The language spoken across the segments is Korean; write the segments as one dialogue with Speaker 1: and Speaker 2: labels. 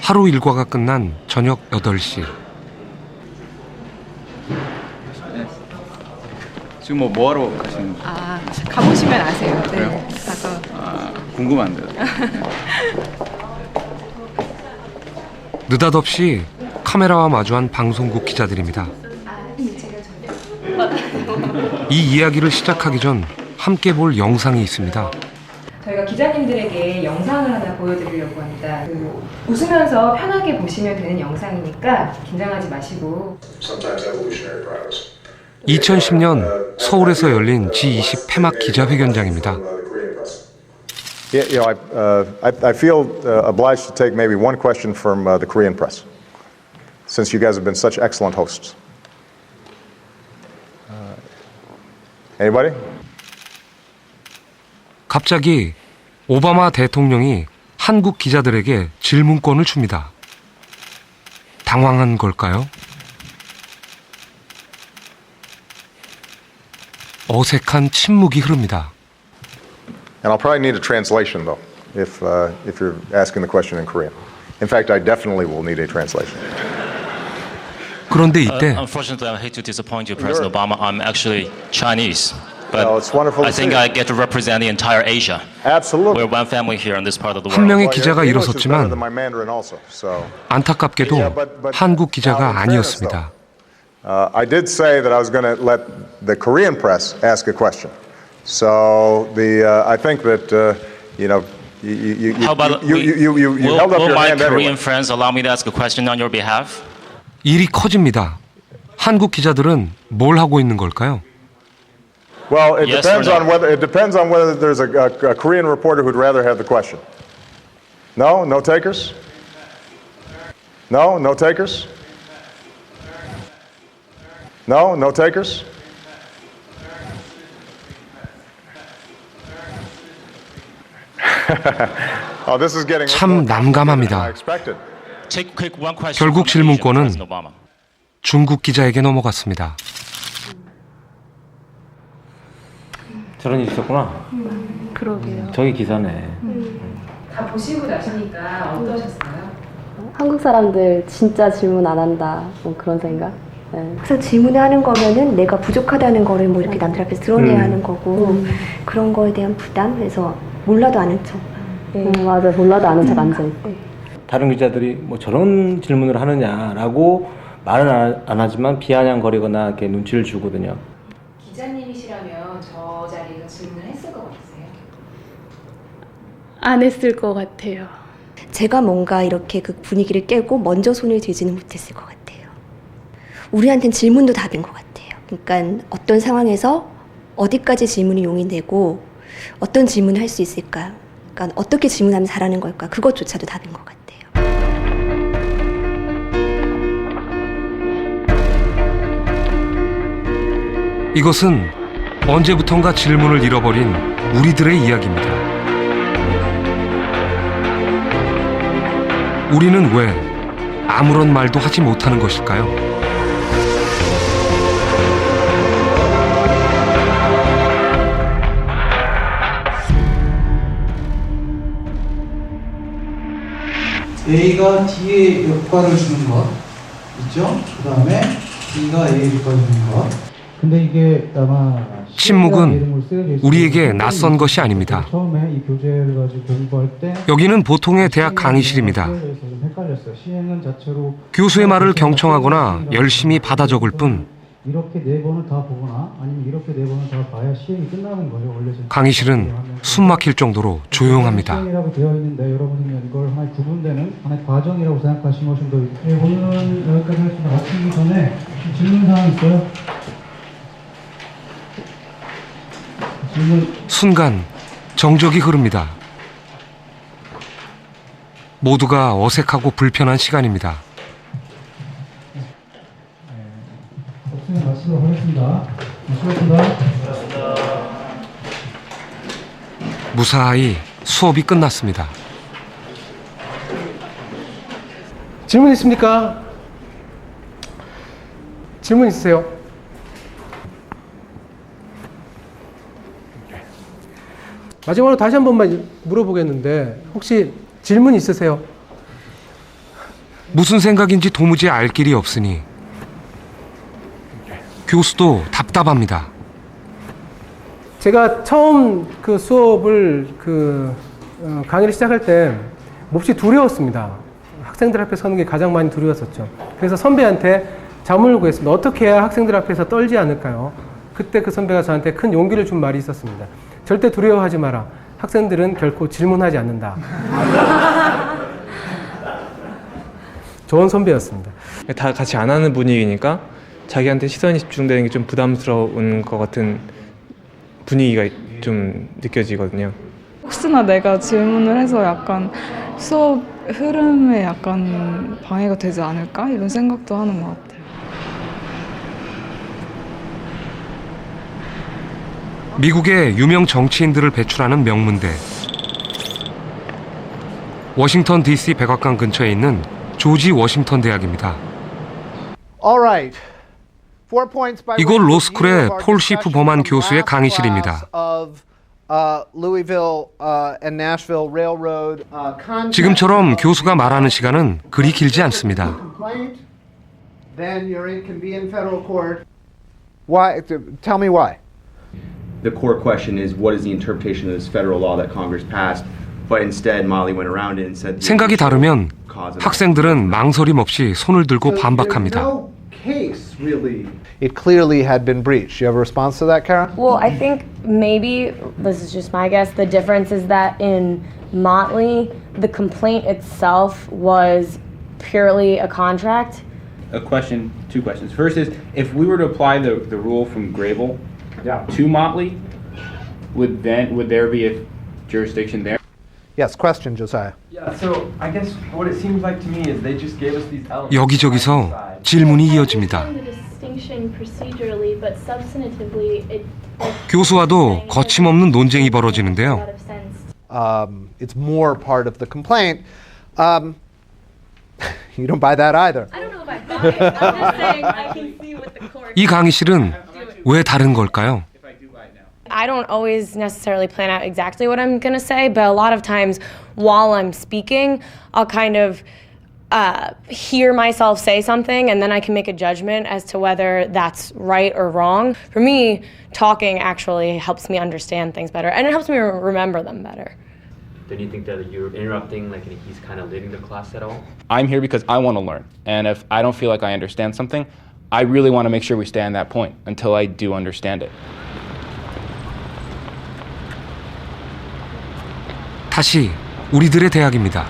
Speaker 1: 하루 일과가 끝난 저녁 8시.
Speaker 2: 지금 뭐 하러 가시는 거예요?
Speaker 3: 가보시면 아세요. 네.
Speaker 2: 그래요?
Speaker 3: 가서.
Speaker 2: 궁금한데요.
Speaker 1: 느닷없이 카메라와 마주한 방송국 기자들입니다. 이 이야기를 시작하기 전 함께 볼 영상이 있습니다.
Speaker 3: 저희가 기자님들에게 영상을 하나 보여드리려고 합니다. 웃으면서 편하게 보시면 되는 영상이니까 긴장하지 마시고.
Speaker 1: 2010년 서울에서 열린 G20 폐막 기자회견장입니다.
Speaker 4: Yeah, I feel obliged to take maybe one question from the Korean press, since you guys have been such excellent hosts. Anybody?
Speaker 1: 갑자기 오바마 대통령이 한국 기자들에게 질문권을 줍니다. 당황한 걸까요? 어색한 침묵이 흐릅니다.
Speaker 4: And I'll probably need a translation though, if you're asking the question in Korean. In fact, I definitely will need a translation.
Speaker 1: 그런데 이때
Speaker 5: Unfortunately, I hate to disappoint you, President Obama. I'm actually Chinese, but
Speaker 4: Well, it's wonderful to
Speaker 5: I think
Speaker 4: see.
Speaker 5: I get to represent the entire Asia.
Speaker 4: Absolutely.
Speaker 5: We're one family here in this part of the
Speaker 1: 한
Speaker 5: world.
Speaker 1: 명의
Speaker 4: Well,
Speaker 1: 기자가
Speaker 4: your English is better
Speaker 1: 일어섰지만
Speaker 4: than my Mandarin also, so.
Speaker 1: 안타깝게도 한국 기자가 아니었습니다.
Speaker 4: I did say that I was going to let the Korean press ask a question. So I think that you
Speaker 5: How about
Speaker 4: you held up
Speaker 5: will
Speaker 4: your
Speaker 5: my
Speaker 4: hand
Speaker 5: Korean
Speaker 4: anyway.
Speaker 5: friends allow me to ask a question on your behalf?
Speaker 1: 일이 커집니다. 한국 기자들은 뭘 하고 있는 걸까요?
Speaker 4: Well, it
Speaker 5: Yes
Speaker 4: depends
Speaker 5: or no?
Speaker 4: on whether there's a Korean reporter who'd rather have the question. No, no takers. No, no takers. No, no takers. Oh, this is getting
Speaker 1: 참 난감합니다.
Speaker 4: I expected.
Speaker 5: Take quick one question.
Speaker 1: 결국
Speaker 5: from Asian,
Speaker 1: 질문권은
Speaker 5: President Obama.
Speaker 1: 중국 기자에게 넘어갔습니다.
Speaker 6: 저런 일이 있었구나.
Speaker 7: 그러게요.
Speaker 6: 저기 기사네.
Speaker 3: 다 보시고 나시니까 어떠셨어요?
Speaker 7: 한국 사람들 진짜 질문 안 한다. 뭐 그런 생각. 네.
Speaker 8: 그래서 질문을 하는 거면은 내가 부족하다는 거를 뭐 이렇게 남들 앞에서 드러내야 하는 거고 그런 거에 대한 부담, 그래서 몰라도 아는 척.
Speaker 7: 맞아. 몰라도 아는 척 앉아있고.
Speaker 6: 다른 기자들이 뭐 저런 질문을 하느냐라고 말은 안 하지만 비아냥거리거나 이렇게 눈치를 주거든요.
Speaker 3: 기자님이시라면 저 자리에서 질문을 했을 것 같으세요?
Speaker 7: 안 했을 것 같아요.
Speaker 8: 제가 뭔가 이렇게 그 분위기를 깨고 먼저 손을 들지는 못했을 것 같아요. 우리한테는 질문도 답인 것 같아요. 그러니까 어떤 상황에서 어디까지 질문이 용이되고 어떤 질문을 할 수 있을까? 그러니까 어떻게 질문하면 잘하는 걸까? 그것조차도 답인 것 같아요.
Speaker 1: 이것은 언제부턴가 질문을 잃어버린 우리들의 이야기입니다. 우리는 왜 아무런 말도 하지 못하는 것일까요?
Speaker 9: A가 D에 효과를 주는 것 있죠? 그 다음에 D가 A에 효과를 주는 것. 근데 이게 아마
Speaker 1: 침묵은 우리에게 낯선 것이 아닙니다.
Speaker 9: 처음에 이 교재를 가지고 공부할 때
Speaker 1: 여기는 보통의 대학 강의실입니다.
Speaker 9: 좀 헷갈렸어요. 시행은 자체로
Speaker 1: 교수의 말을 경청하거나 열심히 받아 적을 뿐
Speaker 9: 이렇게 네 번을 다 보거나 아니면 이렇게 네 번을 다 봐야 시행이 끝나는 거죠. 원래
Speaker 1: 강의실은 숨 막힐 정도로 조용합니다.
Speaker 9: 시행이라고 되어 있는데 여러분이 이걸 하나의 구분되는 하나의 과정이라고 생각하시면 훨씬 더. 네, 오늘은 여기까지 하겠습니다. 마치기 전에 질문 사항 있어요? 질문.
Speaker 1: 순간 정적이 흐릅니다. 모두가 어색하고 불편한 시간입니다.
Speaker 9: 없으면 마치도록 하겠습니다. 수고하셨습니다.
Speaker 1: 무사히 수업이 끝났습니다.
Speaker 10: 질문 있습니까? 질문 있으세요? 마지막으로 다시 한 번만 물어보겠는데 혹시 질문 있으세요?
Speaker 1: 무슨 생각인지 도무지 알 길이 없으니 교수도 답답합니다.
Speaker 10: 제가 처음 그 수업을 강의를 시작할 때 몹시 두려웠습니다. 학생들 앞에 서는 게 가장 많이 두려웠었죠. 그래서 선배한테 자문을 구했습니다. 어떻게 해야 학생들 앞에서 떨지 않을까요? 그때 그 선배가 저한테 큰 용기를 준 말이 있었습니다. 절대 두려워하지 마라. 학생들은 결코 질문하지 않는다. 좋은 선배였습니다.
Speaker 11: 다 같이 안 하는 분위기니까 자기한테 시선이 집중되는 게 좀 부담스러운 것 같은 분위기가 좀 느껴지거든요.
Speaker 12: 혹시나 내가 질문을 해서 약간 수업 흐름에 약간 방해가 되지 않을까? 이런 생각도 하는 것 같아요.
Speaker 1: 미국의 유명 정치인들을 배출하는 명문대. 워싱턴 DC 백악관 근처에 있는 조지 워싱턴 대학입니다. 이곳 로스쿨의 폴 시프 버만 교수의 강의실입니다. 지금처럼 교수가 말하는 시간은 그리 길지 않습니다.
Speaker 13: Tell me why. The core question is what is the interpretation of this federal law that Congress passed, but instead Molly went around it and said
Speaker 1: 생각이 다르면 학생들은 망설임 없이 손을 들고 반박합니다.
Speaker 13: It clearly had been breached. You have a response to that, Karen?
Speaker 7: Well, I think maybe, this is just my guess, the difference is that in Motley, the complaint itself was purely a contract.
Speaker 2: A question, two questions. First is, if we were to apply the rule from Grable to Motley, would there be a jurisdiction there?
Speaker 13: Yes, question, Josiah.
Speaker 14: Yeah, so I guess what it seems like to me is they just gave us these elements.
Speaker 1: 여기저기서 질문이 이어집니다. 교수와도 거침없는 논쟁이 벌어지는데요.
Speaker 13: It's more part of the complaint. You don't buy that either.
Speaker 7: I don't know if I buy it. I'm just saying I can see what the court...
Speaker 1: 이 강의실은 왜 다른 걸까요?
Speaker 7: I don't always necessarily plan out exactly what I'm going to say, but a lot of times while I'm speaking, I'll kind of hear myself say something and then I can make a judgment as to whether that's right or wrong. For me, talking actually helps me understand things better and it helps me remember them better.
Speaker 15: Then you think that you're interrupting, like he's kind of leading the class at all?
Speaker 2: I'm here because I want to learn. And if I don't feel like I understand something, I really want to make sure we stay on that point until I do understand it.
Speaker 1: 다시 우리들의 대학입니다.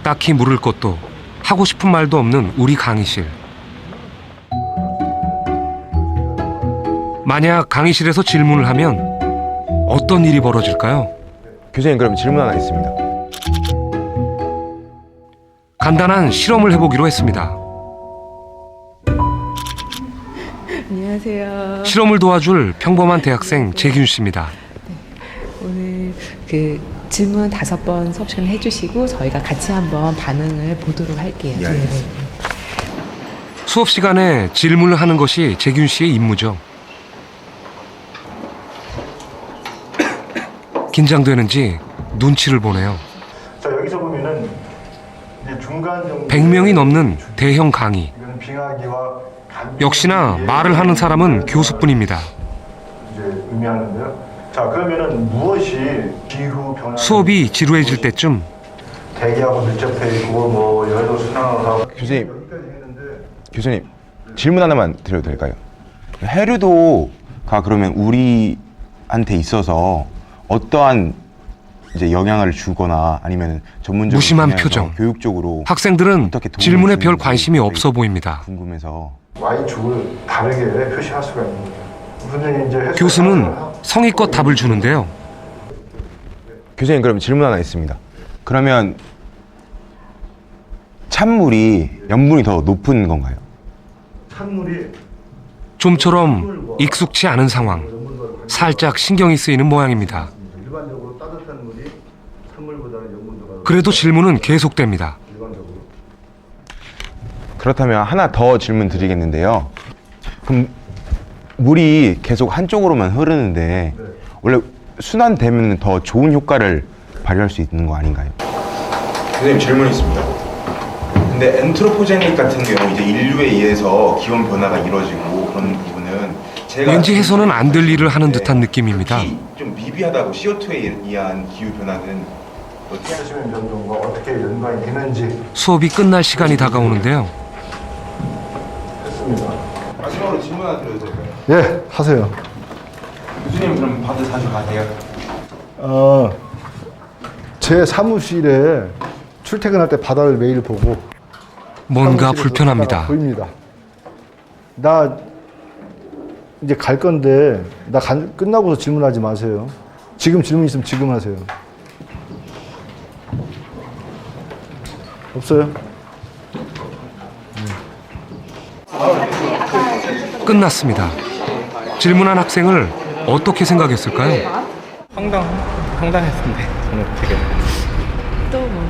Speaker 1: 딱히 물을 것도 하고 싶은 말도 없는 우리 강의실. 만약 강의실에서 질문을 하면 어떤 일이 벌어질까요?
Speaker 16: 교수님, 그럼 질문 하나 있습니다.
Speaker 1: 간단한 실험을 해보기로 했습니다.
Speaker 17: 안녕하세요.
Speaker 1: 실험을 도와줄 평범한 대학생 재균 씨입니다.
Speaker 17: 오늘 그 질문 5번 수업 시간 해주시고 저희가 같이 한번 반응을 보도록 할게요. 네.
Speaker 1: 수업 시간에 질문을 하는 것이 재균 씨의 임무죠. 긴장되는지 눈치를 보네요.
Speaker 18: 자, 여기서 보면은 이제 중간 정도
Speaker 1: 100명이 넘는 대형 강의.
Speaker 18: 빙하기와
Speaker 1: 역시나 말을 하는 사람은 교수뿐입니다.
Speaker 18: 이제 의미하는데요. 자, 그러면은 무엇이 기후 변화
Speaker 1: 수업이 지루해질 때쯤
Speaker 18: 대기하고 밀접해 있고 뭐 열도 순환을 하고
Speaker 16: 교수님, 질문 하나만 드려도 될까요? 해류도가 그러면 우리한테 있어서 어떠한 이제 영향을 주거나 아니면 전문적으로
Speaker 1: 무심한 표정.
Speaker 16: 교육적으로
Speaker 1: 학생들은 질문에 별 관심이 없어 보입니다.
Speaker 16: 궁금해서
Speaker 18: Y축을 다르게 표시할 수가 있는 거예요. 무슨 이제
Speaker 1: 교수는 성의껏 답을 주는데요.
Speaker 16: 교수님, 그럼 질문 하나 있습니다. 그러면 찬물이 염분이 더 높은 건가요?
Speaker 18: 찬물이
Speaker 1: 좀처럼 익숙치 않은 상황. 살짝 신경이 쓰이는 모양입니다.
Speaker 18: 일반적으로 따뜻한 물이 찬물보다는 염분도가
Speaker 1: 그래도 질문은 계속됩니다.
Speaker 16: 그렇다면 하나 더 질문 드리겠는데요. 그럼 물이 계속 한쪽으로만 흐르는데 원래 순환되면 더 좋은 효과를 발휘할 수 있는 거 아닌가요?
Speaker 19: 선생님 질문이 있습니다. 근데 엔트로포제닉 같은 경우 이제 인류에 의해서 기온 변화가 이루어지고 그런 부분은 제가
Speaker 1: 왠지 해서는 안 될 일을 하는 듯한 느낌입니다.
Speaker 19: 좀 미비하다고 CO2에 의한 기후 변화는 어떻게
Speaker 18: 수면 변동과 어떻게 연관이 되는지
Speaker 1: 수업이 끝날 시간이 다가오는데요.
Speaker 18: 했습니다.
Speaker 19: 마지막으로 질문 하나 드려도 될까요?
Speaker 18: 예, 하세요.
Speaker 19: 교수님 그럼 바드 자주 가세요?
Speaker 18: 제 사무실에 출퇴근할 때 바다를 매일 보고
Speaker 1: 뭔가
Speaker 18: 사무실에서
Speaker 1: 불편합니다.
Speaker 18: 바다가 보입니다. 나 이제 갈 건데 끝나고서 질문하지 마세요. 지금 질문 있으면 지금 하세요. 없어요?
Speaker 1: 끝났습니다. 질문한 학생을 어떻게 생각했을까요?
Speaker 11: 황당했는데 저는 되게
Speaker 17: 또 뭐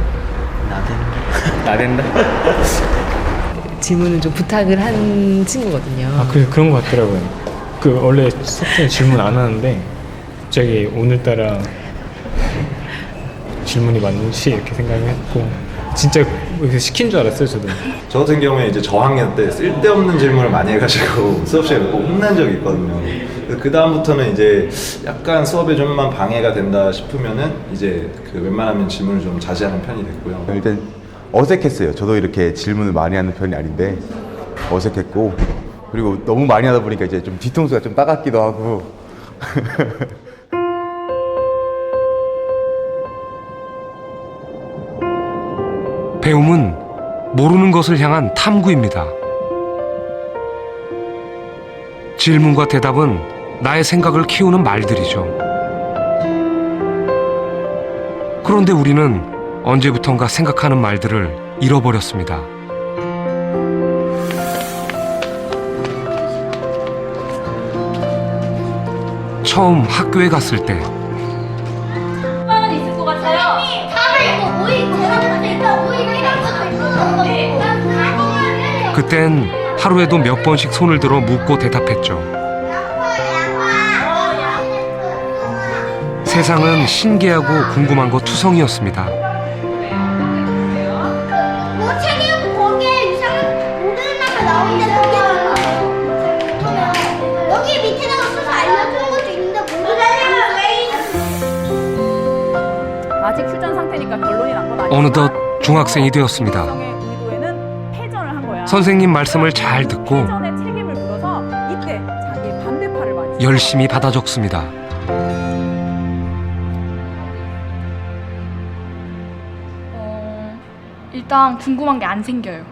Speaker 11: 나댄다.
Speaker 17: 질문을 좀 부탁을 한 친구거든요.
Speaker 20: 그런 것 같더라고요. 원래 수업중에 질문 안 하는데 갑자기 오늘따라 질문이 맞는지 이렇게 생각을 했고 진짜 시킨 줄 알았어요, 저도.
Speaker 21: 저 같은 경우에 이제 저학년 때 쓸데없는 질문을 많이 해가지고 수업 시간에 꼭 혼난 적이 있거든요. 그 다음부터는 이제 약간 수업에 좀만 방해가 된다 싶으면은 이제 웬만하면 질문을 좀 자제하는 편이 됐고요.
Speaker 16: 일단 어색했어요. 저도 이렇게 질문을 많이 하는 편이 아닌데 어색했고, 그리고 너무 많이 하다 보니까 이제 좀 뒤통수가 좀 따갑기도 하고.
Speaker 1: 배움은 모르는 것을 향한 탐구입니다. 질문과 대답은 나의 생각을 키우는 말들이죠. 그런데 우리는 언제부턴가 생각하는 말들을 잃어버렸습니다. 처음 학교에 갔을 때
Speaker 22: 있을 것 같아요.
Speaker 1: 그땐 하루에도 몇 번씩 손을 들어 묻고 대답했죠. 세상은 신기하고 궁금한 거 투성이었습니다.
Speaker 22: 뭐 책에 거기에 이상한 모르는 나가 나오는데 그게 여기 밑에다가 써서 알려주는 것도 있는데 모르는
Speaker 23: 아직 출전 상태니까 결론이 난 건 아니야.
Speaker 1: 어느덧 중학생이 되었습니다. 선생님 말씀을 잘 듣고
Speaker 23: 회전의 책임을 물어서 이때 자기의 반대팔을 많이
Speaker 1: 열심히 받아 적습니다.
Speaker 24: 일단 궁금한 게 안 생겨요.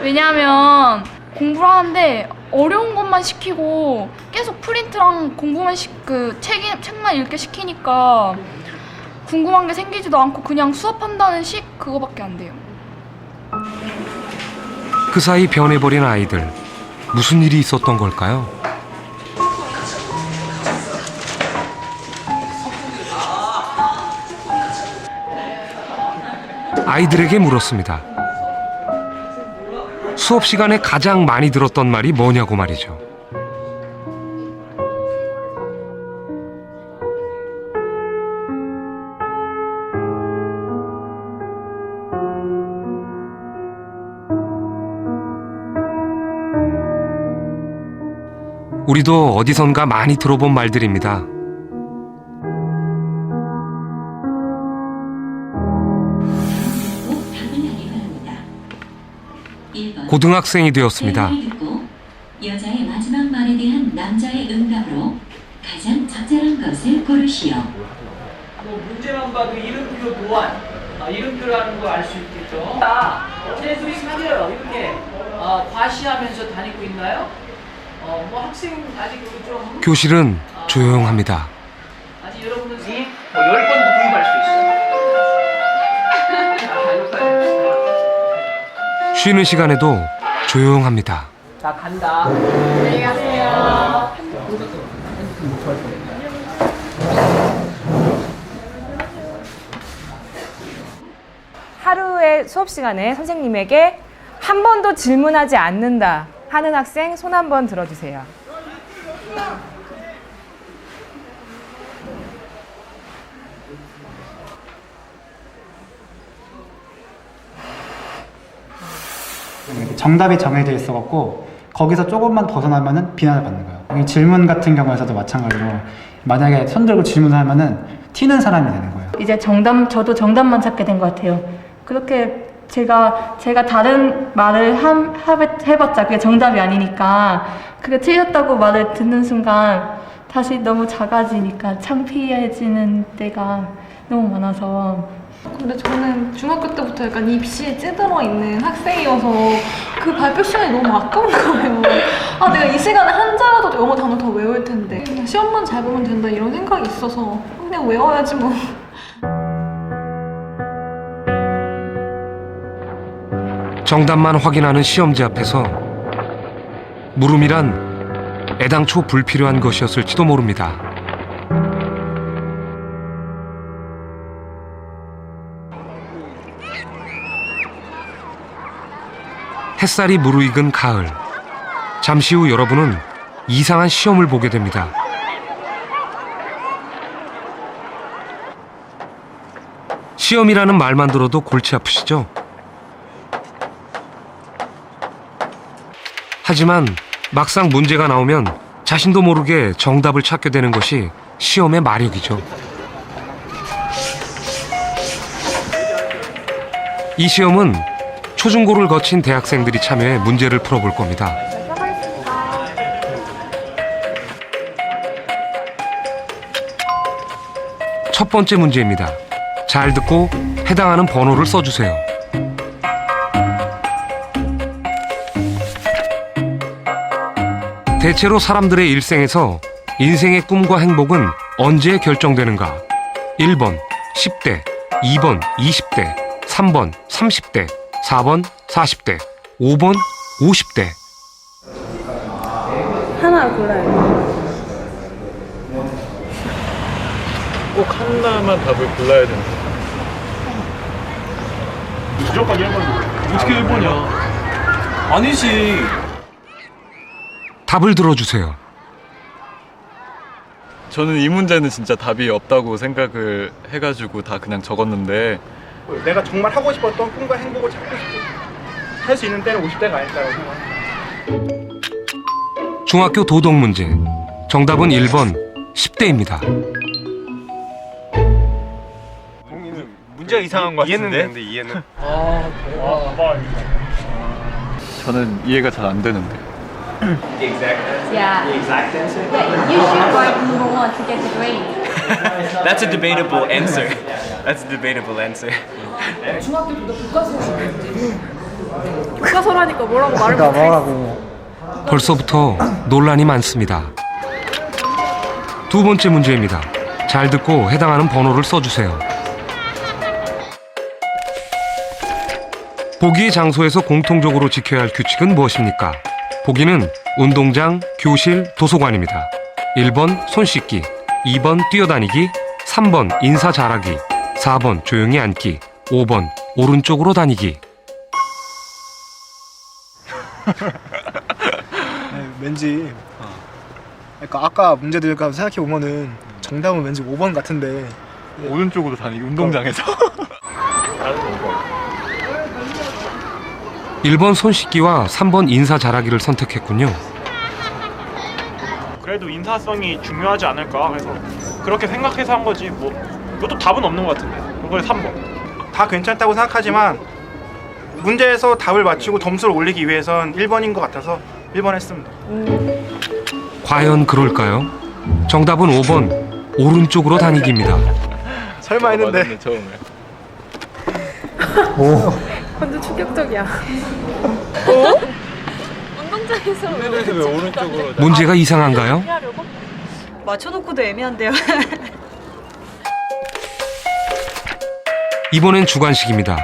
Speaker 24: 왜냐하면 공부를 하는데 어려운 것만 시키고 계속 프린트랑 공부만 책만 읽게 시키니까 궁금한 게 생기지도 않고 그냥 수업한다는 식 그거밖에 안 돼요.
Speaker 1: 그 사이 변해버린 아이들. 무슨 일이 있었던 걸까요? 아이들에게 물었습니다. 수업 시간에 가장 많이 들었던 말이 뭐냐고 말이죠. 우리도 어디선가 많이 들어본 말들입니다. 고등학생이 되었습니다.
Speaker 25: 여자의 마지막 말에 대한 남자의 응답으로 가장 적절한 것을 고르시오.
Speaker 26: 뭐 문제만 봐도 이름표 보완, 이름표라는 거 알 수 있겠죠. 제 둘이 사귀어요. 이렇게 과시하면서 다니고 있나요? 뭐 학생 아직 좀
Speaker 1: 교실은 조용합니다.
Speaker 26: 아직 여러분은 10번도 구입할 수 있어요.
Speaker 1: 쉬는 시간에도 조용합니다.
Speaker 26: 자, 간다. 안녕히 가세요.
Speaker 3: 하루의 수업 시간에 선생님에게 한 번도 질문하지 않는다 하는 학생 손 한 번 들어주세요.
Speaker 4: 정답이 정해져 있어갖고 거기서 조금만 벗어나면은 비난을 받는 거예요. 질문 같은 경우에서도 마찬가지로 만약에 손 들고 질문하면은 튀는 사람이 되는 거예요.
Speaker 24: 이제 저도 정답만 찾게 된 것 같아요. 그렇게 제가 다른 말을 해봤자 그게 정답이 아니니까 그게 틀렸다고 말을 듣는 순간 다시 너무 작아지니까 창피해지는 때가 너무 많아서.
Speaker 5: 근데 저는 중학교 때부터 약간 입시에 찌들어 있는 학생이어서 그 발표 시간이 너무 아까운 거예요. 아, 내가 이 시간에 한자라도 영어 단어 더 외울 텐데 그냥 시험만 잘 보면 된다 이런 생각이 있어서 그냥 외워야지 뭐.
Speaker 1: 정답만 확인하는 시험지 앞에서 물음이란 애당초 불필요한 것이었을지도 모릅니다. 햇살이 무르익은 가을. 잠시 후 여러분은 이상한 시험을 보게 됩니다. 시험이라는 말만 들어도 골치 아프시죠? 하지만 막상 문제가 나오면 자신도 모르게 정답을 찾게 되는 것이 시험의 마력이죠. 이 시험은 초중고를 거친 대학생들이 참여해 문제를 풀어볼 겁니다. 첫 번째 문제입니다. 잘 듣고 해당하는 번호를 써주세요. 대체로 사람들의 일생에서 인생의 꿈과 행복은 언제 결정되는가? 1번 10대, 2번 20대, 3번 30대, 4번 40대, 5번 50대.
Speaker 5: 하나 골라요.
Speaker 20: 꼭 하나만 답을 골라야 된다. 무조건 1번. 어떻게 1번이야? 아니지.
Speaker 1: 답을 들어주세요.
Speaker 20: 저는 이 문제는 진짜 답이 없다고 생각을 해가지고 다 그냥 적었는데
Speaker 6: 내가 정말 하고 싶었던 꿈과 행복을 찾고 싶고 할 수 있는 때는 50대가 아닐까라고 생각합니다.
Speaker 1: 중학교 도덕 문제. 정답은 1번 10대입니다.
Speaker 20: 문제가 이상한 것 같은데? 이해는 되는데 이해는 저는 이해가 잘 안 되는데.
Speaker 22: The exact answer? Yeah. The exact answer? Yeah, you should write number one to get the grade.
Speaker 8: That's a debatable answer. That's a debatable answer.
Speaker 5: 중학교 때도 교과서였는데 교과서라니까 뭐라고 말을 못해.
Speaker 1: 벌써부터 논란이 많습니다. 두 번째 문제입니다. 잘 듣고 해당하는 번호를 써주세요. 보기의 장소에서 공통적으로 지켜야 할 규칙은 무엇입니까? 보기는 운동장, 교실, 도서관입니다. 1번 손 씻기, 2번 뛰어다니기, 3번 인사 잘하기, 4번 조용히 앉기, 5번 오른쪽으로 다니기.
Speaker 6: 왠지 그러니까 아까 문제들 생각해 보면은 정답은 왠지 5번 같은데
Speaker 20: 오른쪽으로 다니기 운동장에서.
Speaker 1: 1번 손 씻기와 3번 인사 잘하기를 선택했군요.
Speaker 9: 그래도 인사성이 중요하지 않을까 그래서 그렇게 생각해서 한 거지 뭐 이것도 답은 없는 것 같은데 그걸 3번.
Speaker 6: 다 괜찮다고 생각하지만 문제에서 답을 맞추고 점수를 올리기 위해선 1번인 것 같아서 1번 했습니다.
Speaker 1: 과연 그럴까요? 정답은 5번 오른쪽으로 다니기입니다.
Speaker 6: 설마 했는데.
Speaker 20: 맞았네, 처음에.
Speaker 5: 완전 충격적이야. 운동장에서
Speaker 20: 왜 오른쪽으로
Speaker 1: 문제가 이상한가요?
Speaker 5: 맞춰놓고도 애매한데요.
Speaker 1: 이번엔 주관식입니다.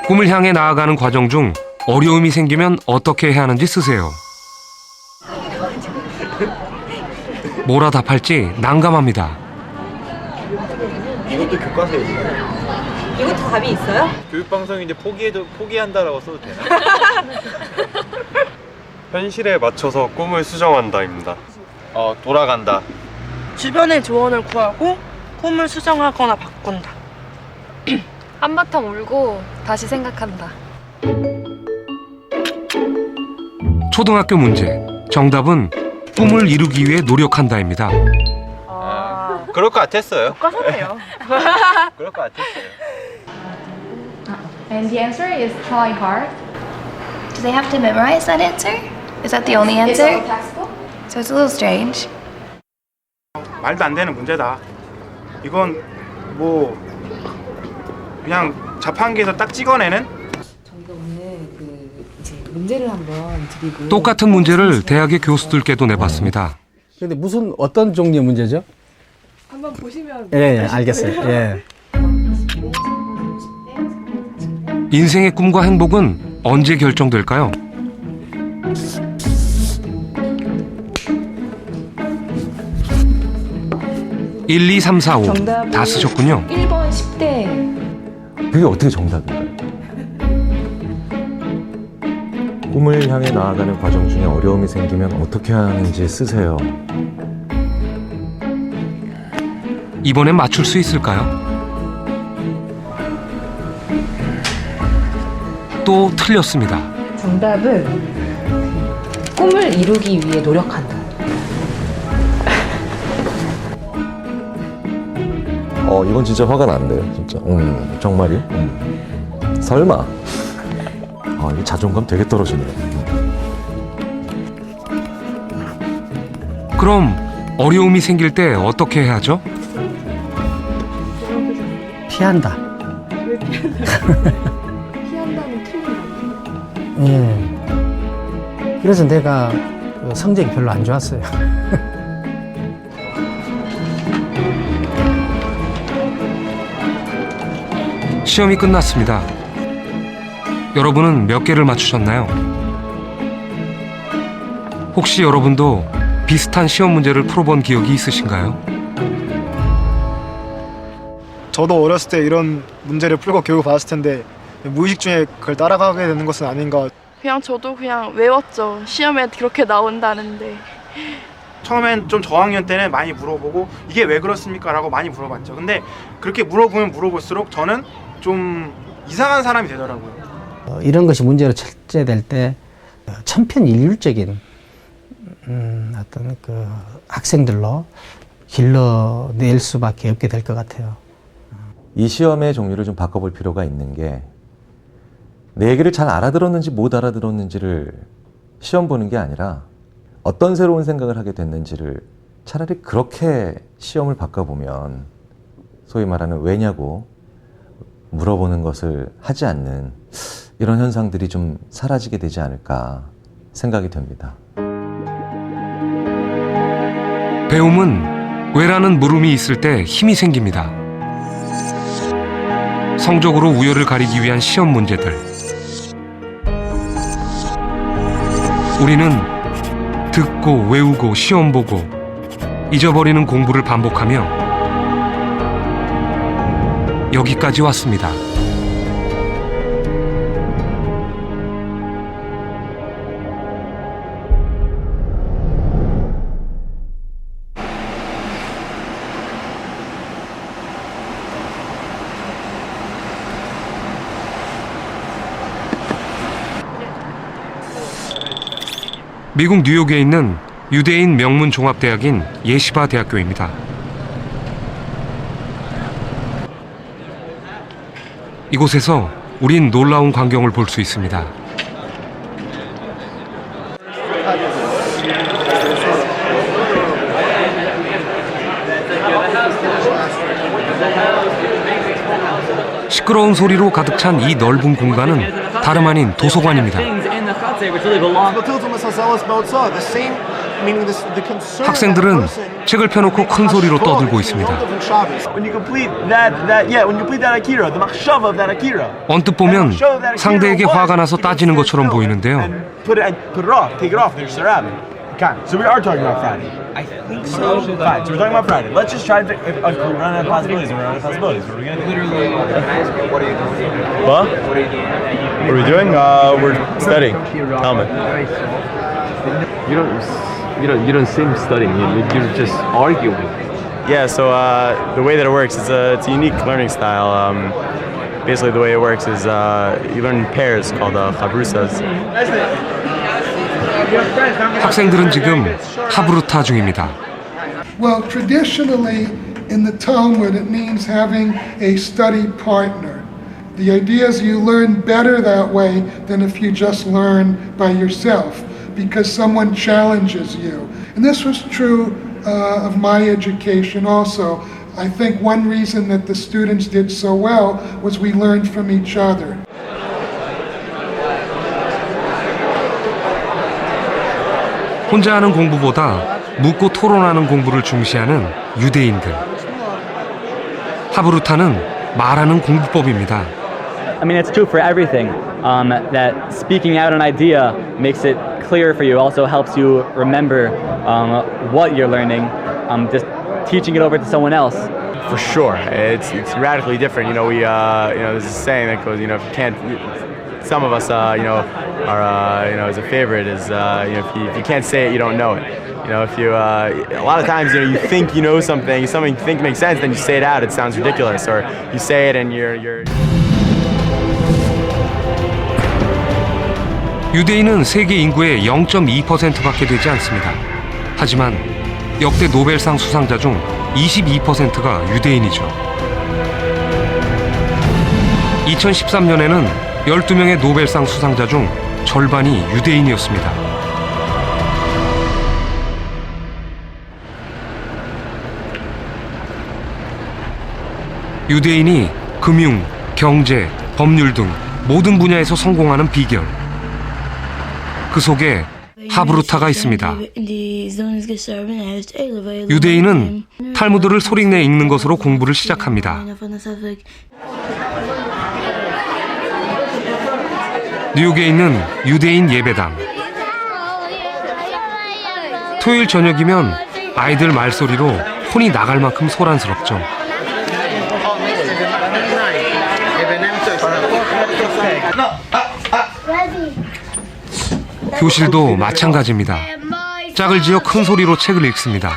Speaker 1: 꿈을 향해 나아가는 과정 중 어려움이 생기면 어떻게 해야 하는지 쓰세요. 뭐라 답할지 난감합니다.
Speaker 6: 이것도 교과서예요.
Speaker 5: 이것도 답이 있어요?
Speaker 20: 교육방송인데 포기한다라고 써도 되나? 현실에 맞춰서 꿈을 수정한다입니다. 돌아간다.
Speaker 10: 주변의 조언을 구하고 꿈을 수정하거나 바꾼다.
Speaker 27: 한바탕 울고 다시 생각한다.
Speaker 1: 초등학교 문제. 정답은 꿈을 이루기 위해 노력한다입니다.
Speaker 2: 그럴 것 같았어요.
Speaker 10: 교과서네요.
Speaker 2: 그럴 것 같았어요.
Speaker 22: And the answer is try hard. Do they have to memorize that answer? Is that the only answer? It's all textbook. So it's a little strange.
Speaker 6: 말도 안 되는 문제다. 이건 뭐 그냥 자판기에서 딱 찍어내는?
Speaker 17: 저희가 오늘 이제 문제를 한번 드리고
Speaker 1: 똑같은 문제를 대학의 교수들께도 내봤습니다.
Speaker 7: 근데 무슨 어떤 종류의 문제죠?
Speaker 5: 한번 보시면
Speaker 7: 예, 알겠어요. 예.
Speaker 1: 인생의 꿈과 행복은 언제 결정될까요? (1, 2, 3, 4, 5) 다 쓰셨군요.
Speaker 17: 1번 10대.
Speaker 12: 그게 어떻게 정답인가요? 꿈을 향해 나아가는 과정 중에 어려움이 생기면 어떻게 하는지 쓰세요.
Speaker 1: 이번엔 맞출 수 있을까요? 또 틀렸습니다.
Speaker 17: 정답은 꿈을 이루기 위해 노력한다.
Speaker 12: 이건 진짜 화가 난대요, 진짜. 정말요? 설마. 이 자존감 되게 떨어지네요.
Speaker 1: 그럼 어려움이 생길 때 어떻게 해야죠?
Speaker 7: 피한다.
Speaker 5: 왜 피한다? 피한다는 틀린다.
Speaker 7: 예. 그래서 내가 성적이 별로 안 좋았어요.
Speaker 1: 시험이 끝났습니다. 여러분은 몇 개를 맞추셨나요? 혹시 여러분도 비슷한 시험 문제를 풀어본 기억이 있으신가요?
Speaker 13: 저도 어렸을 때 이런 문제를 풀고 교육을 받았을 텐데 무의식 중에 그걸 따라가게 되는 것은 아닌가.
Speaker 10: 그냥 저도 그냥 외웠죠. 시험에 그렇게 나온다는데.
Speaker 6: 처음엔 좀 저학년 때는 많이 물어보고 이게 왜 그렇습니까? 라고 많이 물어봤죠. 근데 그렇게 물어보면 물어볼수록 저는 좀 이상한 사람이 되더라고요.
Speaker 7: 이런 것이 문제로 출제될 때 천편일률적인 어떤 학생들로 길러낼 수밖에 없게 될 것 같아요.
Speaker 12: 이 시험의 종류를 좀 바꿔볼 필요가 있는 게 내 얘기를 잘 알아들었는지 못 알아들었는지를 시험 보는 게 아니라 어떤 새로운 생각을 하게 됐는지를 차라리 그렇게 시험을 바꿔보면 소위 말하는 왜냐고 물어보는 것을 하지 않는 이런 현상들이 좀 사라지게 되지 않을까 생각이 됩니다.
Speaker 1: 배움은 왜라는 물음이 있을 때 힘이 생깁니다. 성적으로 우열을 가리기 위한 시험 문제들. 우리는 듣고 외우고 시험 보고 잊어버리는 공부를 반복하며 여기까지 왔습니다. 미국 뉴욕에 있는 유대인 명문 종합대학인 예시바 대학교입니다. 이곳에서 우린 놀라운 광경을 볼 수 있습니다. 시끄러운 소리로 가득 찬 이 넓은 공간은 다름 아닌 도서관입니다. 학생들은 책을 펴놓고 큰 소리로 떠들고 있습니다. 언뜻 보면 상대에게 화가 나서 따지는 것처럼 보이는데요.
Speaker 14: So we are talking about Friday. I think so. Fine. So we're talking about Friday. Let's just try to run out of possibilities. We're running out of possibilities. What are we gonna do? What are you doing? What? What are we doing? We're studying. Tell me.
Speaker 15: You don't seem studying. You're just arguing.
Speaker 14: Yeah. So the way that it works is it's a unique learning style. Basically, the way it works is you learn in pairs called chabrusas.
Speaker 1: 학생들은 지금 하브루타 중입니다.
Speaker 11: Well, traditionally in the Talmud it means having a study partner. The idea is you learn better that way than if you just learn by yourself because someone challenges you. And this was true of my education also. I think one reason that the students did so well was we learned from each other.
Speaker 1: 혼자 하는 공부보다 묻고 토론하는 공부를 중시하는 유대인들. 하브루타는 말하는 공부법입니다.
Speaker 16: I mean, it's true for everything. That speaking out an idea makes it clear for you. Also helps you remember what you're learning. Just teaching it over to someone else.
Speaker 14: For sure, it's radically different. You know, there's a saying that goes, if you can't, some of us, are, as a favorite is, if you can't say it, you don't know it. If you, a lot of times, you think you know something you think makes sense, then you say it out, it sounds ridiculous, or you say it and you're.
Speaker 1: 유대인은 세계 인구의 0.2%밖에 되지 않습니다. 하지만 역대 노벨상 수상자 중 22%가 유대인이죠. 2013년에는 12명의 노벨상 수상자 중 절반이 유대인이었습니다. 유대인이 금융, 경제, 법률 등 모든 분야에서 성공하는 비결. 그 속에 하브루타가 있습니다. 유대인은 탈무드를 소리내 읽는 것으로 공부를 시작합니다. 뉴욕에 있는 유대인 예배당. 토요일 저녁이면 아이들 말소리로 혼이 나갈 만큼 소란스럽죠. 교실도 마찬가지입니다. 짝을 지어 큰 소리로 책을 읽습니다.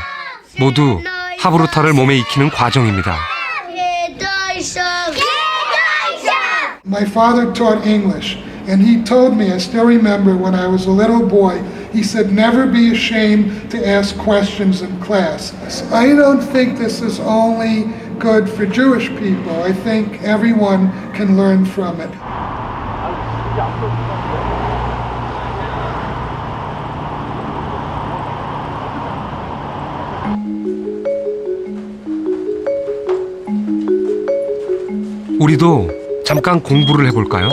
Speaker 1: 모두 하브루타를 몸에 익히는 과정입니다.
Speaker 11: My father taught English, and he told me, I still remember when I was a little boy, he said, never be ashamed to ask questions in class. I don't think this is only good for Jewish people. I think everyone can learn from it.
Speaker 1: 우리도 잠깐 공부를 해볼까요?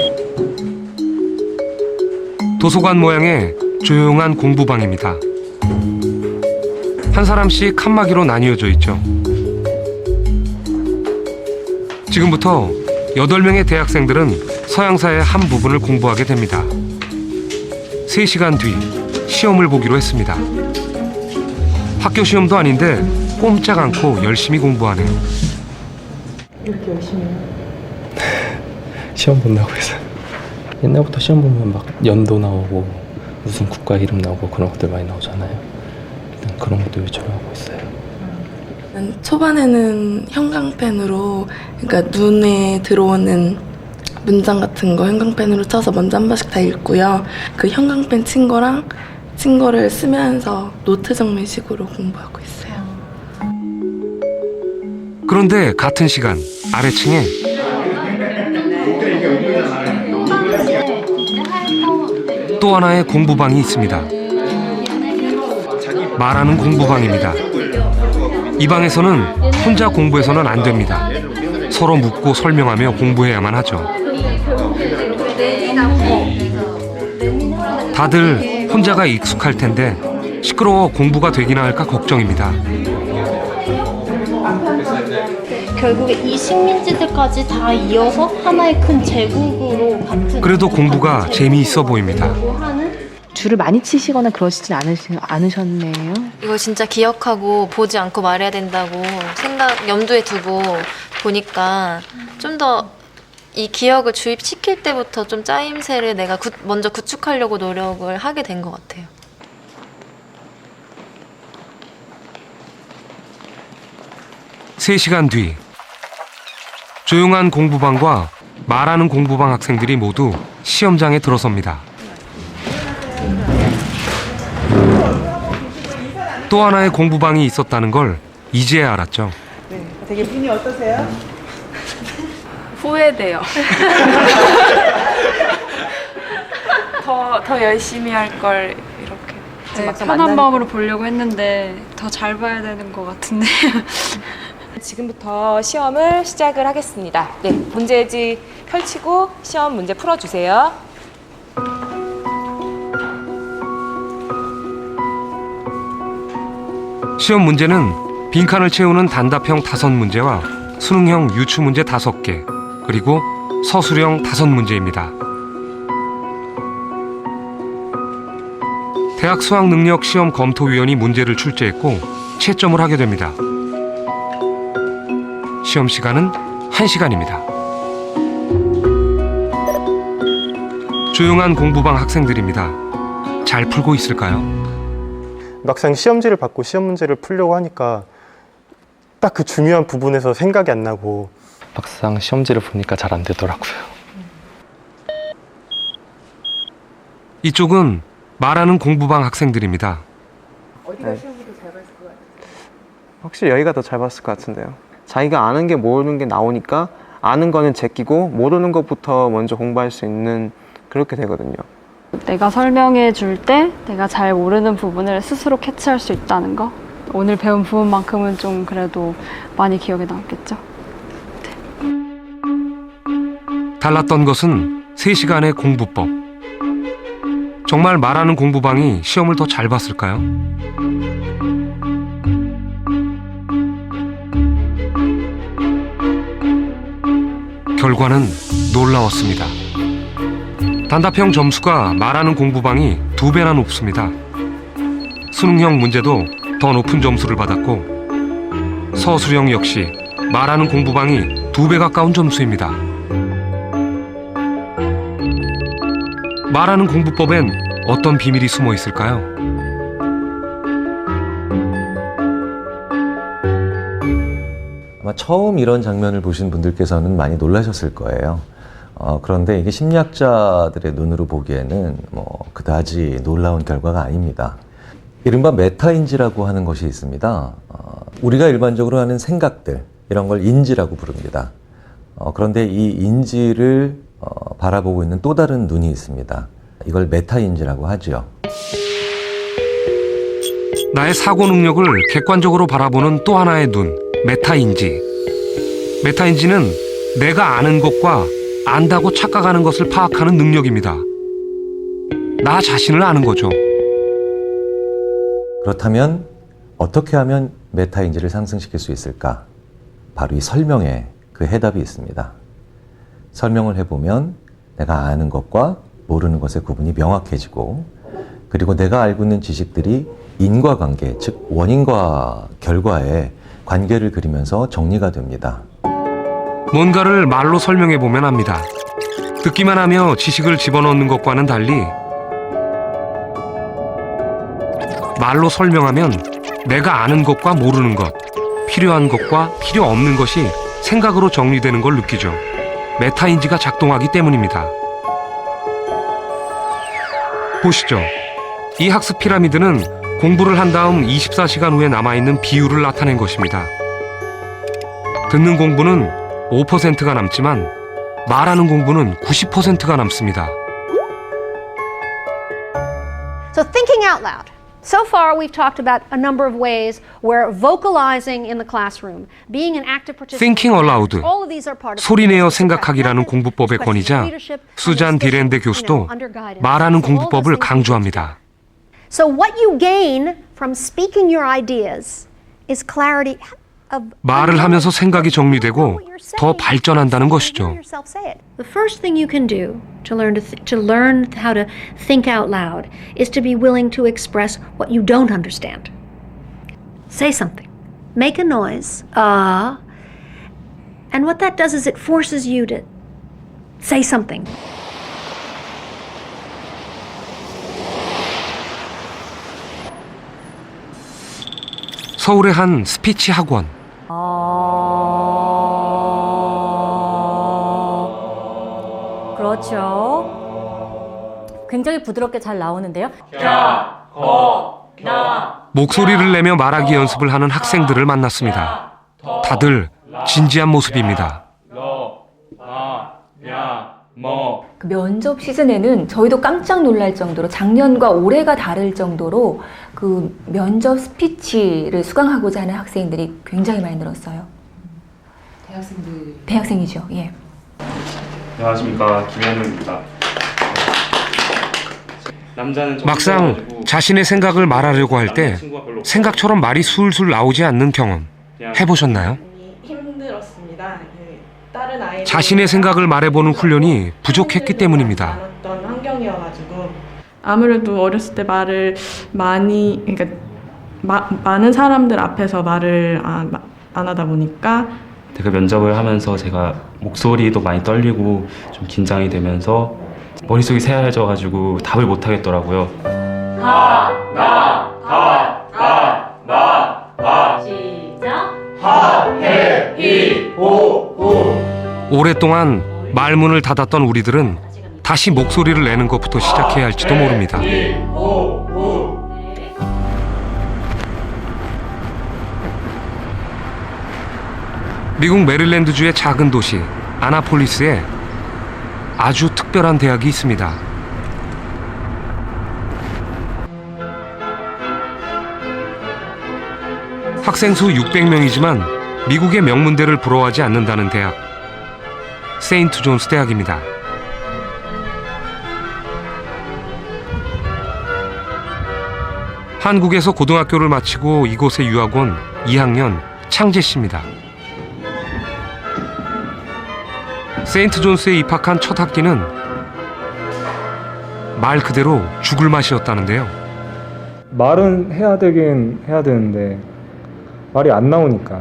Speaker 1: 도서관 모양의 조용한 공부방입니다. 한 사람씩 칸막이로 나뉘어져 있죠. 지금부터 8명의 대학생들은 서양사의 한 부분을 공부하게 됩니다. 3시간 뒤 시험을 보기로 했습니다. 학교 시험도 아닌데 꼼짝 않고 열심히 공부하네요.
Speaker 17: 이렇게 열심히 해요?
Speaker 20: 시험 본다고 해서 옛날부터 시험 보면 막 연도 나오고 무슨 국가 이름 나오고 그런 것들 많이 나오잖아요. 일단 그런 것도 위주로 하고 있어요.
Speaker 18: 초반에는 형광펜으로, 그러니까 눈에 들어오는 문장 같은 거 형광펜으로 쳐서 먼저 한 번씩 다 읽고요. 그 형광펜 친 거를 쓰면서 노트 정리식으로 공부하고 있어요.
Speaker 1: 그런데 같은 시간 아래층에 또 하나의 공부방이 있습니다. 말하는 공부방입니다. 이 방에서는 혼자 공부해서는 안 됩니다. 서로 묻고 설명하며 공부해야만 하죠. 다들 혼자가 익숙할 텐데 시끄러워 공부가 되기나 할까 걱정입니다.
Speaker 19: 결국에 이 식민지들까지 다 이어서 하나의 큰 제국으로 같은.
Speaker 1: 그래도 공부가 재미있어 보입니다.
Speaker 17: 줄을 많이 치시거나 그러시진 않으셨네요.
Speaker 21: 이거 진짜 기억하고 보지 않고 말해야 된다고 염두에 두고 보니까 좀 더 이 기억을 주입시킬 때부터 좀 짜임새를 내가 먼저 구축하려고 노력을 하게 된 것 같아요.
Speaker 1: 세 시간 뒤 조용한 공부방과 말하는 공부방 학생들이 모두 시험장에 들어섭니다. 또 하나의 공부방이 있었다는 걸 이제야 알았죠.
Speaker 17: 네, 되게 기분이 어떠세요?
Speaker 10: 후회돼요. 더 열심히 할 걸 이렇게.
Speaker 3: 네,
Speaker 10: 막상
Speaker 3: 편한
Speaker 10: 만나니까.
Speaker 3: 마음으로 보려고 했는데 더 잘 봐야 되는 것 같은데.
Speaker 17: 지금부터 시험을 시작을 하겠습니다. 네, 문제지 펼치고 시험 문제 풀어주세요.
Speaker 1: 시험 문제는 빈칸을 채우는 단답형 5문제와 수능형 유추문제 5개, 그리고 서술형 5문제입니다. 대학 수학능력시험 검토위원이 문제를 출제했고 채점을 하게 됩니다. 시험 시간은 1시간입니다. 조용한 공부방 학생들입니다. 잘 풀고 있을까요?
Speaker 13: 막상 시험지를 받고 시험 문제를 풀려고 하니까 딱 그 중요한 부분에서 생각이 안 나고
Speaker 20: 막상 시험지를 보니까 잘 안 되더라고요.
Speaker 1: 이쪽은 말하는 공부방 학생들입니다.
Speaker 17: 어디가 시험부터 잘 봤을 것 같아요?
Speaker 4: 확실히 여기가 더 잘 봤을 것 같은데요. 자기가 아는 게 모르는 게 나오니까 아는 거는 제끼고 모르는 것부터 먼저 공부할 수 있는 그렇게 되거든요.
Speaker 3: 내가 설명해 줄 때 내가 잘 모르는 부분을 스스로 캐치할 수 있다는 거. 오늘 배운 부분만큼은 좀 그래도 많이 기억에 남겠죠.
Speaker 1: 달랐던 것은 3시간의 공부법. 정말 말하는 공부방이 시험을 더 잘 봤을까요? 결과는 놀라웠습니다. 단답형 점수가 말하는 공부방이 2배나 높습니다. 수능형 문제도 더 높은 점수를 받았고 서술형 역시 말하는 공부방이 2배 가까운 점수입니다. 말하는 공부법엔 어떤 비밀이 숨어 있을까요?
Speaker 12: 아마 처음 이런 장면을 보신 분들께서는 많이 놀라셨을 거예요. 그런데 이게 심리학자들의 눈으로 보기에는 그다지 놀라운 결과가 아닙니다. 이른바 메타인지라고 하는 것이 있습니다. 우리가 일반적으로 하는 생각들, 이런 걸 인지라고 부릅니다. 그런데 이 인지를 바라보고 있는 또 다른 눈이 있습니다. 이걸 메타인지라고 하죠.
Speaker 1: 나의 사고 능력을 객관적으로 바라보는 또 하나의 눈, 메타인지. 메타인지는 내가 아는 것과 안다고 착각하는 것을 파악하는 능력입니다. 나 자신을 아는 거죠.
Speaker 12: 그렇다면 어떻게 하면 메타인지를 상승시킬 수 있을까? 바로 이 설명에 그 해답이 있습니다. 설명을 해보면 내가 아는 것과 모르는 것의 구분이 명확해지고, 그리고 내가 알고 있는 지식들이 인과관계, 즉 원인과 결과의 관계를 그리면서 정리가 됩니다.
Speaker 1: 뭔가를 말로 설명해보면 압니다. 듣기만 하며 지식을 집어넣는 것과는 달리 말로 설명하면 내가 아는 것과 모르는 것, 필요한 것과 필요 없는 것이 생각으로 정리되는 걸 느끼죠. 메타인지가 작동하기 때문입니다. 보시죠. 이 학습 피라미드는 공부를 한 다음 24시간 후에 남아있는 비율을 나타낸 것입니다. 듣는 공부는 5%가 남지만 말하는 공부는 90%가 남습니다.
Speaker 23: So thinking out loud. So far, we've talked about a number of ways where vocalizing in the classroom, being an active participant,
Speaker 1: Thinking aloud,
Speaker 23: all of these are part of
Speaker 1: 소리내어 생각하기라는 공부법의 권위자 수잔 디랜데 교수도 말하는 공부법을 강조합니다.
Speaker 23: So what you gain from speaking your ideas is clarity of
Speaker 1: 말을 하면서 생각이 정리되고 더 발전한다는 것이죠.
Speaker 23: yourself say it. The first thing you can do to learn how to think out loud is to be willing to express what you don't understand. Say something. Make a noise. And what that does is it forces you to say something.
Speaker 1: 서울의 한 스피치 학원.
Speaker 24: 그렇죠. 굉장히 부드럽게 잘 나오는데요.
Speaker 9: 야, 거, 나.
Speaker 1: 목소리를 내며 말하기 연습을 하는 학생들을 만났습니다. 다들 진지한 모습입니다.
Speaker 2: 그 면접 시즌에는 저희도 깜짝 놀랄 정도로 작년과 올해가 다를 정도로 그 면접 스피치를 수강하고자 하는 학생들이 굉장히 많이 늘었어요. 대학생이죠. 예.
Speaker 8: 안녕하십니까, 김현우입니다.
Speaker 1: 막상 자신의 생각을 말하려고 할 때 생각처럼 말이 술술 나오지 않는 경험 해보셨나요?
Speaker 22: 힘들었습니다. 다른 아이들
Speaker 1: 자신의 생각을 말해보는 훈련이 부족했기 때문입니다.
Speaker 22: 어떤 환경이어가지고 아무래도 어렸을 때 말을 많이 그러니까 많은 사람들 앞에서 말을 안 하다 보니까
Speaker 8: 그 면접을 하면서 제가 목소리도 많이 떨리고 좀 긴장이 되면서 머릿속이 새하얘져가지고 답을 못 하겠더라고요.
Speaker 22: 시작.
Speaker 1: 오랫동안 말문을 닫았던 우리들은 다시 목소리를 내는 것부터 시작해야 할지도 모릅니다. 미국 메릴랜드주의 작은 도시 아나폴리스에 아주 특별한 대학이 있습니다. 학생 수 600명이지만 미국의 명문대를 부러워하지 않는다는 대학, 세인트 존스 대학입니다. 한국에서 고등학교를 마치고 이곳에 유학 온 2학년 창재 씨입니다. 세인트 존스에 입학한 첫 학기는 말 그대로 죽을 맛이었다는데요.
Speaker 24: 말은 해야 되긴 해야 되는데 말이 안 나오니까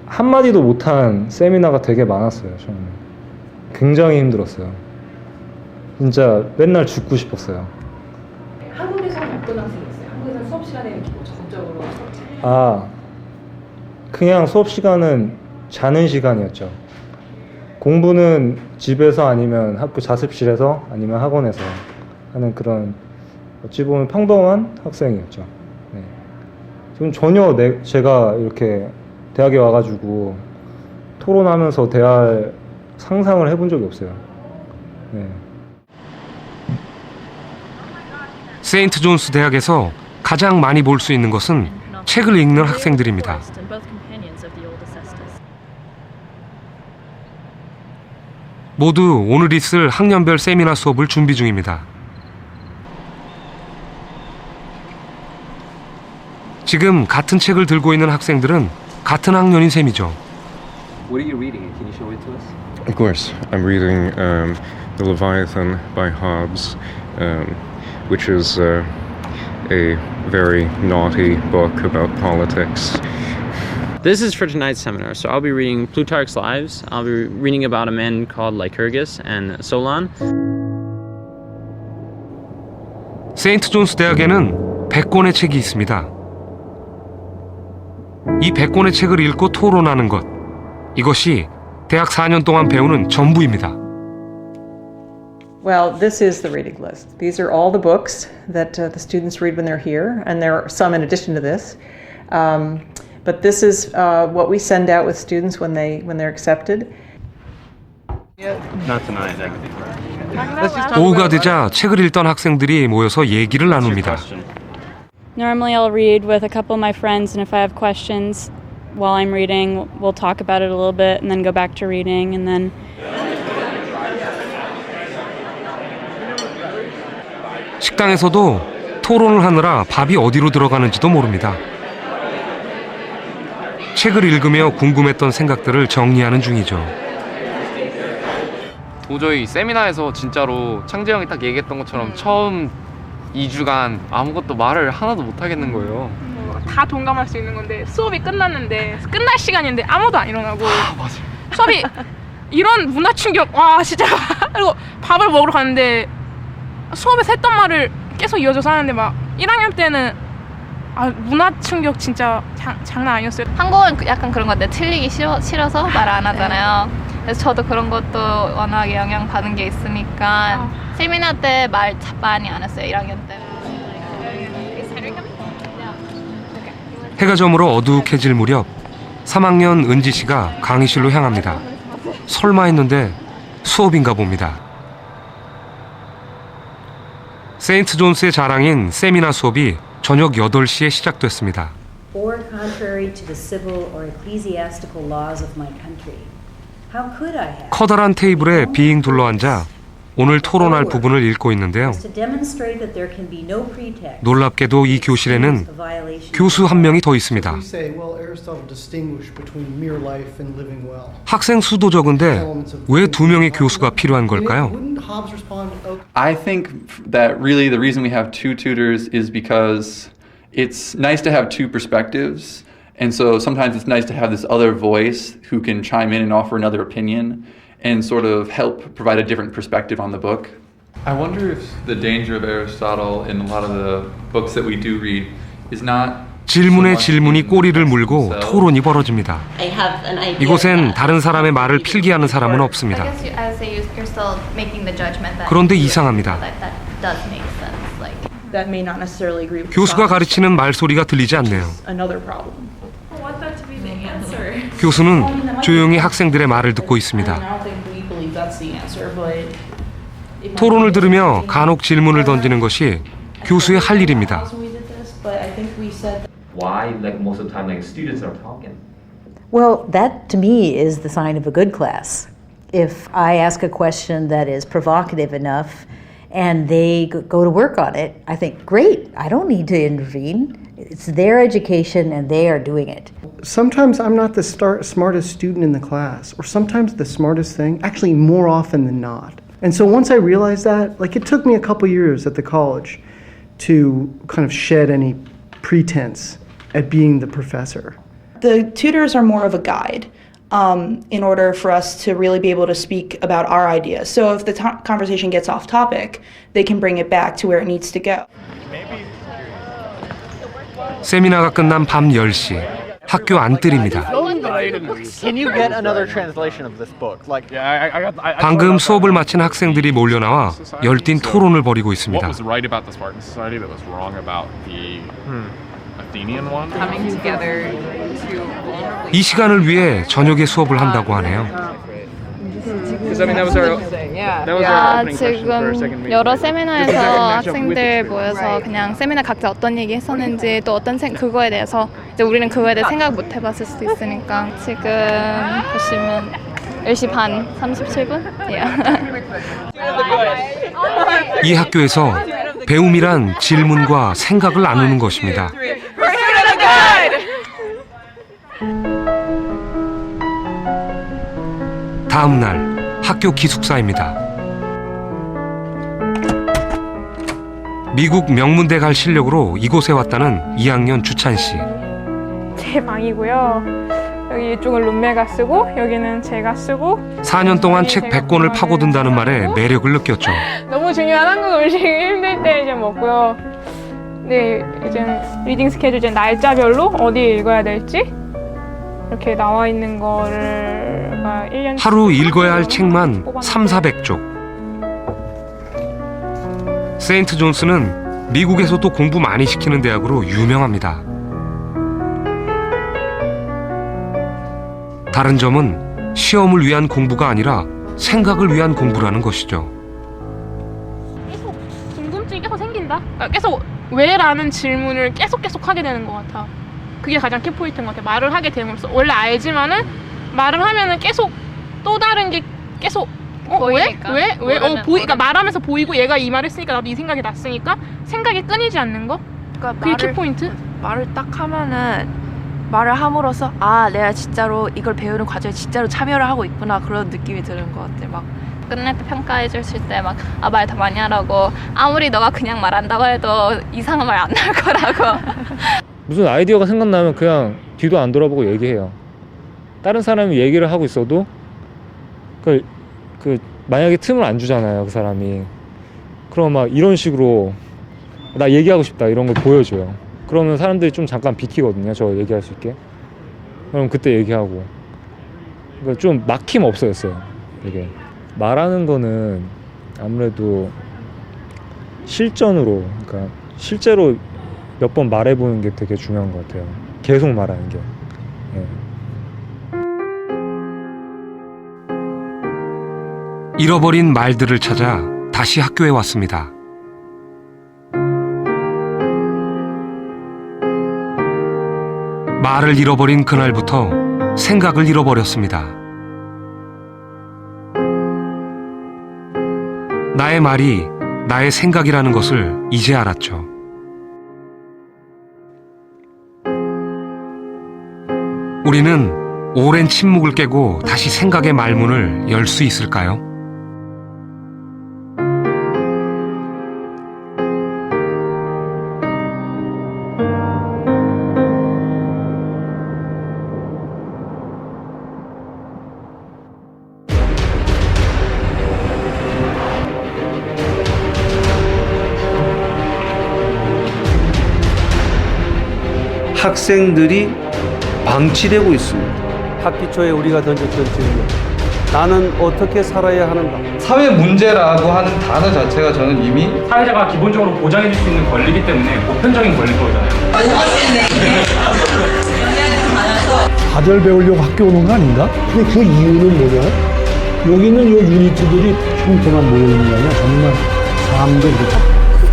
Speaker 24: 한마디도 못한 세미나가 되게 많았어요. 저는 굉장히 힘들었어요. 진짜 맨날 죽고 싶었어요.
Speaker 17: 한국에서는 어떤 학생이었어요? 한국에서는 수업 시간에 이렇게 뭐 적극적으로
Speaker 24: 그냥 수업 시간은 자는 시간이었죠. 공부는 집에서 아니면 학교 자습실에서 아니면 학원에서 하는 그런 어찌 보면 평범한 학생이었죠. 네. 지금 전혀 제가 이렇게 대학에 와가지고 토론하면서 대할 상상을 해본 적이 없어요. 네.
Speaker 1: 세인트 존스 대학에서 가장 많이 볼 수 있는 것은 책을 읽는 학생들입니다. 모두 오늘 있을 학년별 세미나 수업을 준비 중입니다. 지금 같은 책을 들고 있는 학생들은 같은 학년인 셈이죠.
Speaker 15: What are you reading? Can you show it to us?
Speaker 25: Of course. I'm reading The Leviathan by Hobbes, which is a very naughty book about politics.
Speaker 26: This is for tonight's seminar, so I'll be reading Plutarch's Lives. I'll be reading about a man called Lycurgus and Solon.
Speaker 1: 세인트 존스 대학에는 100권의 책이 있습니다. 이 100권의 책을 읽고 토론하는 것, 이것이 대학 4년 동안 배우는 전부입니다.
Speaker 27: Well, this is the reading list. These are all the books that the students read when they're here, and there are some in addition to this. But this is what we send out with students when they're accepted.
Speaker 8: Not tonight.
Speaker 1: 오후가 되자 책을 읽던 학생들이 모여서 얘기를 나눕니다.
Speaker 28: Normally I'll read with a couple of my friends, and if I have questions while I'm reading, we'll talk about it a little bit and then go back to reading and then
Speaker 1: 식당에서도 토론을 하느라 밥이 어디로 들어가는지도 모릅니다. 책을 읽으며 궁금했던 생각들을 정리하는 중이죠.
Speaker 29: 도저히 세미나에서 진짜로 창재 형이 딱 얘기했던 것처럼 처음 2주간 아무것도 말을 하나도 못 하겠는 거예요.
Speaker 30: 다 동감할 수 있는 건데 수업이 끝났는데 끝날 시간인데 아무도 안 일어나고 수업이 이런 문화 충격 와 진짜 그리고 밥을 먹으러 갔는데 수업에서 했던 말을 계속 이어져서 하는데 막 1학년 때는 문화 충격 진짜 장난 아니었어요.
Speaker 21: 한국은 약간 그런 것 같아요. 틀리기 싫어서 말 안 하잖아요. 그래서 저도 그런 것도 워낙에 영향받은 게 있으니까 세미나 때 말 많이 안 했어요. 1학년 때.
Speaker 1: 해가 저물어 어둑해질 무렵 3학년 은지 씨가 강의실로 향합니다. 설마 했는데 수업인가 봅니다. 세인트 존스의 자랑인 세미나 수업이 저녁 8시에 시작됐습니다.
Speaker 5: or contrary to the civil or ecclesiastical laws of my country. How could I have?
Speaker 1: 커다란 테이블에 빙 둘러앉아 오늘 토론할 부분을 읽고 있는데요.
Speaker 5: To demonstrate that there can be no pretext.
Speaker 1: 놀랍게도 이 교실에는 교수 한 명이 더 있습니다.
Speaker 6: We say, well, Aristotle distinguished between mere life and living well.
Speaker 1: 학생 수도 적은데 왜 2명의 교수가 필요한 걸까요?
Speaker 6: Wouldn't Hobbes respond, okay?
Speaker 7: I think that really the reason we have two tutors is because it's nice to have two perspectives. And so sometimes it's nice to have this other voice who can chime in and offer another opinion and sort of help provide a different perspective on the book.
Speaker 10: I wonder if the danger of Aristotle in a lot of the books that we do read is not
Speaker 1: 질문에 질문이 꼬리를 물고 토론이 벌어집니다. 이곳엔 다른 사람의 말을 필기하는 사람은 없습니다. 그런데 이상합니다. 교수가 가르치는 말소리가 들리지 않네요. 교수는 조용히 학생들의 말을 듣고 있습니다. 토론을 들으며 간혹 질문을 던지는 것이 교수의 할 일입니다.
Speaker 11: Why, like most of the time, like students are talking?
Speaker 5: Well, that to me is the sign of a good class. If I ask a question that is provocative enough and they go to work on it, I think, great, I don't need to intervene. It's their education and they are doing it.
Speaker 6: Sometimes I'm not the smartest student in the class, or sometimes the smartest thing, actually more often than not. And so once I realized that, like it took me a couple years at the college to kind of shed any pretense at being the professor.
Speaker 13: The tutors are more of a guide in order for us to really be able to speak about our ideas. So if the conversation gets off topic, they can bring it back to where it needs to go.
Speaker 1: 세미나가 끝난 밤 10시, 학교 안뜰입니다.
Speaker 14: Can you get another translation of this book? Like,
Speaker 1: 방금 수업을 마친 학생들이 몰려나와 열띤 토론을 벌이고 있습니다.
Speaker 16: What was right about the Spartan society that was wrong about the Athenian one?
Speaker 18: Coming together to
Speaker 1: 이 시간을 위해 저녁에 수업을 한다고 하네요.
Speaker 28: 지금 여러 세미나에서 학생들 모여서 그냥 세미나 각자 어떤 얘기 했었는지 또 어떤 그거에 대해서 이제 우리는 그거에 대해 생각 못 해봤을 수도 있으니까 지금 보시면 10시 반 37분?
Speaker 1: 이 학교에서 배움이란 질문과 생각을 나누는 것입니다. 다음 날 학교 기숙사입니다. 미국 명문대 갈 실력으로 이곳에 왔다는 2학년 주찬 씨.
Speaker 30: 제 방이고요. 여기 이쪽은 룸메가 쓰고 여기는 제가 쓰고
Speaker 1: 4년 동안 책 100권을 파고든다는 말에 매력을 느꼈죠.
Speaker 30: 너무 중요한 한국 음식이 힘들 때 이제 먹고요. 네, 이제 리딩 스케줄 이제 날짜별로 어디 읽어야 될지 이렇게 나와 있는 거를 1년
Speaker 1: 하루 읽어야 할 책만 300~400쪽. 세인트 존스는 미국에서도 공부 많이 시키는 대학으로 유명합니다. 다른 점은 시험을 위한 공부가 아니라 생각을 위한 공부라는 것이죠.
Speaker 30: 계속 궁금증이 계속 생긴다? 계속 왜라는 질문을 계속 하게 되는 것 같아. 그게 가장 키포인트인 것 같아. 말을 하게 됨으로써 원래 알지만은 말을 하면은 계속 또 다른 게 계속 왜? 그러니까 말하면서 보이고 얘가 이 말 했으니까 나도 이 생각이 났으니까 생각이 끊이지 않는 거?
Speaker 19: 그러니까
Speaker 30: 그게 키포인트?
Speaker 19: 말을 딱 하면은 말을 함으로써 아 내가 진짜로 이걸 배우는 과정에 진짜로 참여를 하고 있구나 그런 느낌이 드는 것 같아. 막
Speaker 28: 끝날 때 평가해 주실 때 막 말 더 많이 하라고 아무리 너가 그냥 말한다고 해도 이상한 말 안 나올 거라고.
Speaker 24: 무슨 아이디어가 생각나면 그냥 뒤도 안 돌아보고 얘기해요. 다른 사람이 얘기를 하고 있어도 그 만약에 틈을 안 주잖아요, 그 사람이. 그럼 막 이런 식으로 나 얘기하고 싶다 이런 걸 보여줘요. 그러면 사람들이 좀 잠깐 비키거든요, 저 얘기할 수 있게. 그럼 그때 얘기하고. 그러니까 좀 막힘 없어졌어요, 이게. 말하는 거는 아무래도 실전으로, 그러니까 실제로 몇 번 말해보는 게 되게 중요한 것 같아요. 계속 말하는 게. 예.
Speaker 1: 잃어버린 말들을 찾아 다시 학교에 왔습니다. 말을 잃어버린 그날부터 생각을 잃어버렸습니다. 나의 말이 나의 생각이라는 것을 이제 알았죠. 우리는 오랜 침묵을 깨고 다시 생각의 말문을 열 수 있을까요?
Speaker 2: 학생들이 방치되고 있습니다. 학기 초에 우리가 던졌던 질문, 나는 어떻게 살아야 하는가?
Speaker 10: 사회 문제라고 하는 단어 자체가 저는 이미
Speaker 8: 사회자가 기본적으로 보장해 줄 수 있는 권리이기 때문에 보편적인 권리인 거잖아요.
Speaker 3: 다들 배우려고 학교 오는 거 아닌가? 근데 그 이유는 뭐냐? 여기 있는 요 유니트들이 평평한 모여있는 게 아니라 정말 사람도 그렇고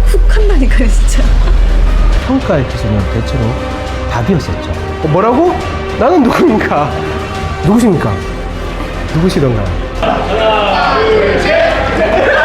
Speaker 4: 훅 한다니까요, 진짜.
Speaker 3: 평가의 기준은 대체로 답이었었죠.
Speaker 6: 뭐라고? 나는 누굽니까?
Speaker 3: 누구십니까? 누구시던가요?
Speaker 4: 하나, 둘, 셋!